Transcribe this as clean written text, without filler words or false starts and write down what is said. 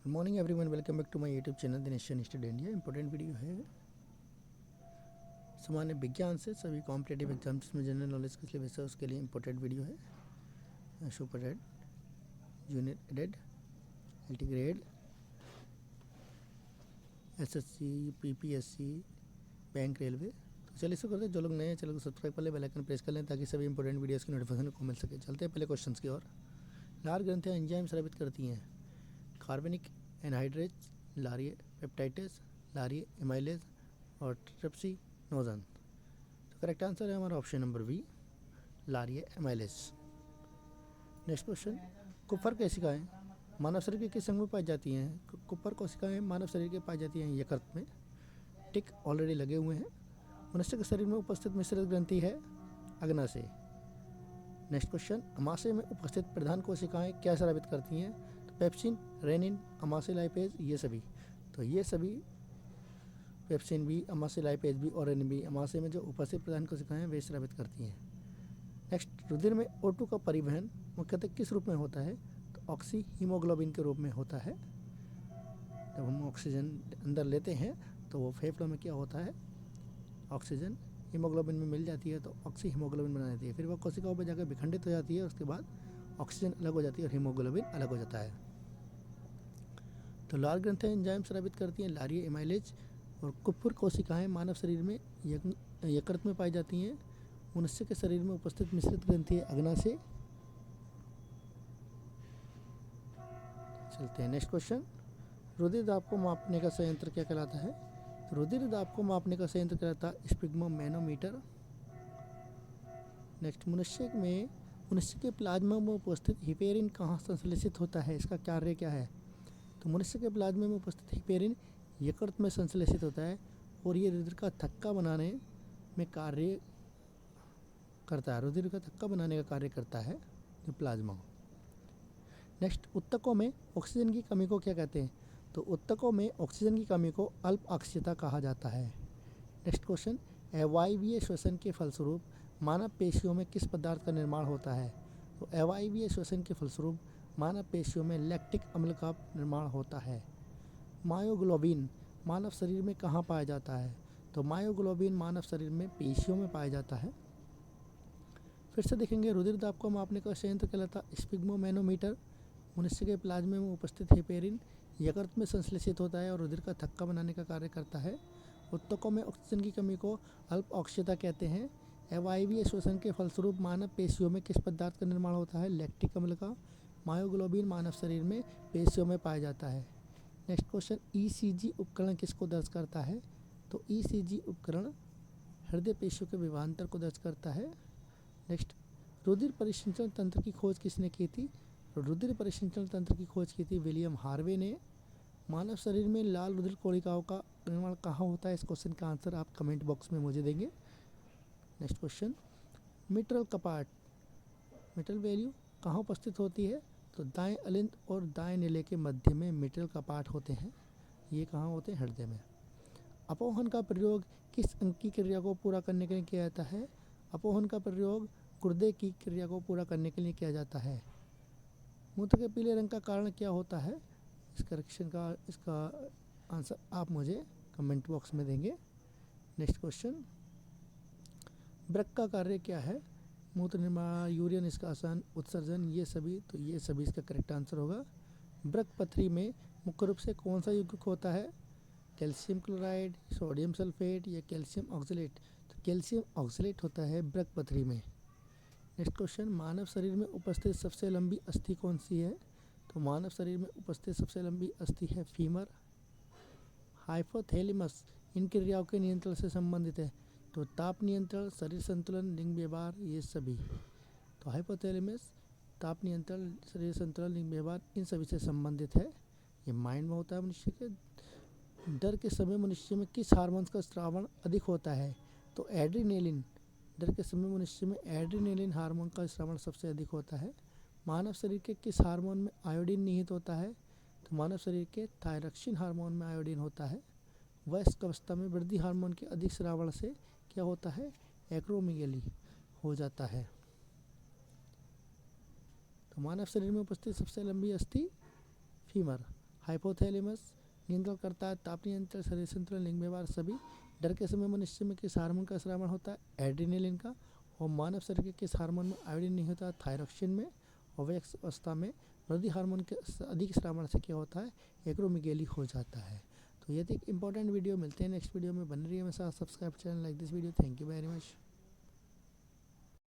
Good morning everyone, welcome back to my YouTube channel Dinesh study India. Important video है सामान्य विज्ञान से सभी कॉम्पिटेटिव एग्जाम्स में जनरल नॉलेज के सिलेबस है उसके लिए इंपॉर्टेंट वीडियो है। Super aid, junior aided, LT grade, SSC, PPSC, bank, railway. तो चलिए शुरू करते हैं। जो लोग नए हैं चैनल को सब्सक्राइब कर लें, बेल आइकन प्रेस कर लें ताकि सभी इंपॉर्टेंट वीडियोस की नोटिफिकेशन को मिल सके। चलते हैं पहले क्वेश्चन की ओर। लार ग्रंथियाँ एंजाइम स्रावित करती हैं। कार्बनिक एनहाइड्रेज, लारिए पेप्टाइटेस, लारिए एमाइलेज और ट्रिप्सिनोजन। तो करेक्ट आंसर है हमारा ऑप्शन नंबर बी, लारिए एमाइलेज। नेक्स्ट क्वेश्चन, कुप्फर कोशिकाएं मानव शरीर के किस अंग में पाई जाती हैं? कुप्फर कोशिकाएं मानव शरीर के पाई जाती हैं यकृत में। टिक ऑलरेडी लगे हुए हैं। मनुष्य के शरीर में उपस्थित मिश्रित ग्रंथि है अग्नाशय। नेक्स्ट क्वेश्चन, अमाशय में उपस्थित प्रधान कोशिकाएं क्या स्रावित करती हैं? तो पेप्सिन, रेनिन, अमाशय लाइपेज, ये सभी। तो ये सभी पेप्सिन भी, अमाशय लाइपेज भी और रेनिन भी अमाशय में जो उपस्थित प्रधान कोशिकाएं वे स्रावित करती हैं। नेक्स्ट, रुधिर में O2 का परिवहन मुख्यतः किस रूप में होता है? तो ऑक्सी हीमोग्लोबिन के रूप में होता है। जब हम ऑक्सीजन अंदर लेते हैं तो वो फेफड़ों में क्या होता है, ऑक्सीजन हीमोग्लोबिन में मिल जाती है तो ऑक्सी हीमोग्लोबिन बना देती है। फिर वह कोशिकाओं पर जाकर विखंडित हो जाती है, उसके बाद ऑक्सीजन अलग हो जाती है और हीमोग्लोबिन अलग हो जाता है। तो लार ग्रंथियां एंजाइम स्रावित करती हैं लारिए एमाइलेज, और कुप्फर कोशिकाएं मानव शरीर में यकृत में पाई जाती हैं। मनुष्य के शरीर में उपस्थित मिश्रित ग्रंथि है अग्नाशय। चलते हैं नेक्स्ट क्वेश्चन, रुधिर दाब को मापने का संयंत्र क्या कहलाता है? तो रुधिर दाब को मापने का संयंत्र कहलाता है स्पिग्मोमैनोमीटर। नेक्स्ट, मनुष्य के प्लाज्मा में उपस्थित हिपेरिन कहाँ संश्लेषित होता है? इसका कार्य क्या है? तो मनुष्य के प्लाज्मा में उपस्थित हिपेरिन यकृत में संश्लेषित होता है और ये रुधिर का थक्का बनाने में कार्य करता है। रुधिर का थक्का बनाने का कार्य करता है ये प्लाज्मा। नेक्स्ट, ऊतकों में ऑक्सीजन की कमी को क्या कहते हैं? तो ऊतकों में ऑक्सीजन की कमी को अल्प अक्षीयता कहा जाता है। नेक्स्ट क्वेश्चन, अवायवीय श्वसन के फलस्वरूप मानव पेशियों में किस पदार्थ का निर्माण होता है? तो अवायवीय श्वसन के फलस्वरूप मानव पेशियों में लैक्टिक अम्ल का निर्माण होता है। मायोग्लोबिन मानव शरीर में कहाँ पाया जाता है? तो मायोग्लोबिन मानव शरीर में पेशियों में पाया जाता है। फिर से देखेंगे, रुधिर दाब को मापने का संयंत्र कहलाता है स्पिग्मोमैनोमीटर। मनुष्य के प्लाज्मा में उपस्थित हिपेरिन यकृत में संश्लेषित होता है और रुधिर का थक्का बनाने का कार्य करता है। ऊतकों में ऑक्सीजन की कमी को अल्प अक्षीयता कहते हैं। अवायवीय श्वसन के फलस्वरूप मानव पेशियों में किस पदार्थ का निर्माण होता है? लैक्टिक अम्ल का। मायोग्लोबिन मानव शरीर में पेशियों में पाया जाता है। नेक्स्ट क्वेश्चन, ईसीजी उपकरण किसको दर्ज करता है? तो ईसीजी उपकरण हृदय पेशियों के विभवांतर को दर्ज करता है। नेक्स्ट, रुधिर परिसंचरण तंत्र की खोज किसने की थी? रुधिर परिसंचरण तंत्र की खोज की थी विलियम हार्वे ने। मानव शरीर में लाल रुधिर कोशिकाओं का निर्माण कहाँ होता है? इस क्वेश्चन का आंसर आप कमेंट बॉक्स में मुझे देंगे। नेक्स्ट क्वेश्चन, मिट्रल कपाट, मिट्रल वैल्यू कहाँ उपस्थित होती है? तो दाएं अलिंद और दाएं नीले के मध्य में मिट्रल कपाट होते हैं। ये कहाँ होते हैं? हृदय में। अपोहन का प्रयोग किस अंग की क्रिया को पूरा करने के लिए किया जाता है? अपोहन का प्रयोग गुर्दे की क्रिया को पूरा करने के लिए किया जाता है। मूत्र के पीले रंग का कारण क्या होता है? इसका आंसर आप मुझे कमेंट बॉक्स में देंगे। नेक्स्ट क्वेश्चन, वृक्क का कार्य क्या है? मूत्र निर्माण, यूरिया निष्कासन, उत्सर्जन, ये सभी। तो ये सभी इसका करेक्ट आंसर होगा। वृक्क पथरी में मुख्य रूप से कौन सा यौगिक होता है? कैल्शियम क्लोराइड, सोडियम सल्फेट या कैल्शियम ऑक्सलेट? तो कैल्शियम ऑक्सलेट होता है वृक्क पथरी में। नेक्स्ट क्वेश्चन, मानव शरीर में उपस्थित सबसे लंबी अस्थि कौन सी है? तो मानव शरीर में उपस्थित सबसे लंबी अस्थि है फीमर। हाइपोथैलेमस इन क्रियाओं के नियंत्रण से संबंधित है। तो ताप नियंत्रण, शरीर संतुलन, लिंग व्यवहार, ये सभी। तो हाइपोथैलेमस ताप नियंत्रण, शरीर संतुलन, लिंग व्यवहार, इन सभी से संबंधित है। ये माइंड में होता है मनुष्य के। डर के समय मनुष्य में किस हार्मोन्स का स्रावण अधिक होता है? तो एड्रीनेलिन। डर के समय मनुष्य में एड्रीनेलिन हार्मोन का स्रावण सबसे अधिक होता है। मानव शरीर के किस हार्मोन में आयोडीन निहित होता है? तो मानव शरीर के थायरॉक्सिन हार्मोन में आयोडीन होता है। वयस्क अवस्था में वृद्धि हार्मोन के अधिक स्रावण से क्या होता है? एक्रोमीगेली हो जाता है। तो मानव शरीर में उपस्थित सबसे लंबी अस्थि फीमर। हाइपोथैलेमस नियंत्रण करता है ताप नियंत्रण, शरीर संतुलन, लिंग व्यवहार सभी। डर के समय मनुष्य में किस हार्मोन का स्रावण होता है? एड्रेनलिन का। और मानव शरीर के किस हार्मोन में आयोडीन नहीं होता? थायरॉक्सिन में। और वयस्क अवस्था में वृद्धि हार्मोन के अधिक स्रावण से क्या होता है? एक्रोमेगेली हो जाता है। तो ये थी एक इंपॉर्टेंट वीडियो। मिलते हैं नेक्स्ट वीडियो में। बने रहिए मेरे साथ। Subscribe channel, like this video. Thank you very much.